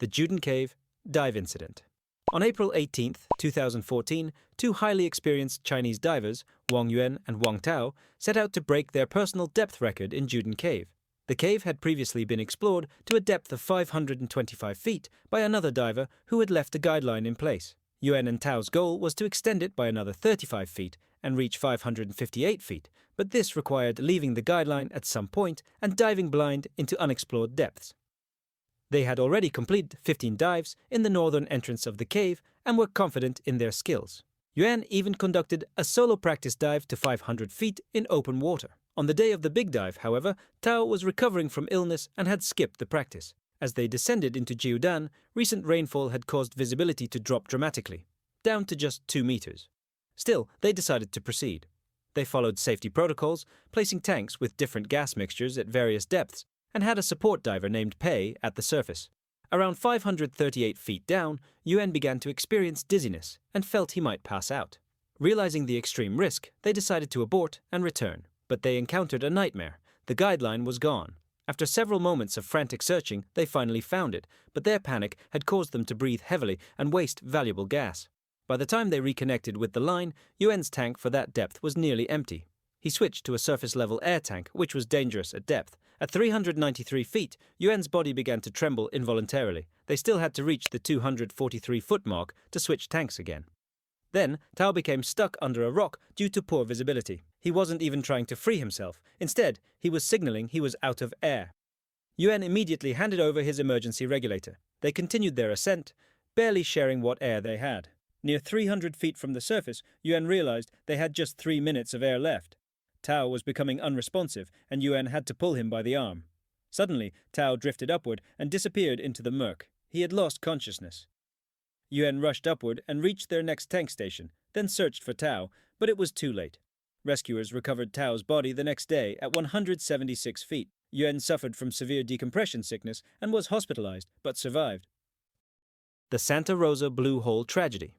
The Jiudan Cave Dive Incident. On April 18, 2014, two highly experienced Chinese divers, Wang Yuan and Wang Tao, set out to break their personal depth record in Jiudan Cave. The cave had previously been explored to a depth of 525 feet by another diver who had left a guideline in place. Yuan and Tao's goal was to extend it by another 35 feet and reach 558 feet, but this required leaving the guideline at some point and diving blind into unexplored depths. They had already completed 15 dives in the northern entrance of the cave and were confident in their skills. Yuan even conducted a solo practice dive to 500 feet in open water. On the day of the big dive, however, Tao was recovering from illness and had skipped the practice. As they descended into Jiudan, recent rainfall had caused visibility to drop dramatically, down to just 2 meters. Still, they decided to proceed. They followed safety protocols, placing tanks with different gas mixtures at various depths, and had a support diver named Pei at the surface. Around 538 feet down, Yuan began to experience dizziness and felt he might pass out. Realizing the extreme risk, they decided to abort and return. But they encountered a nightmare. The guideline was gone. After several moments of frantic searching, they finally found it, but their panic had caused them to breathe heavily and waste valuable gas. By the time they reconnected with the line, Yuan's tank for that depth was nearly empty. He switched to a surface-level air tank, which was dangerous at depth. At 393 feet, Yuan's body began to tremble involuntarily. They still had to reach the 243-foot mark to switch tanks again. Then, Tao became stuck under a rock due to poor visibility. He wasn't even trying to free himself. Instead, he was signaling he was out of air. Yuan immediately handed over his emergency regulator. They continued their ascent, barely sharing what air they had. Near 300 feet from the surface, Yuan realized they had just 3 minutes of air left. Tao was becoming unresponsive, and Yuan had to pull him by the arm. Suddenly, Tao drifted upward and disappeared into the murk. He had lost consciousness. Yuan rushed upward and reached their next tank station, then searched for Tao, but it was too late. Rescuers recovered Tao's body the next day at 176 feet. Yuan suffered from severe decompression sickness and was hospitalized, but survived. The Santa Rosa Blue Hole Tragedy.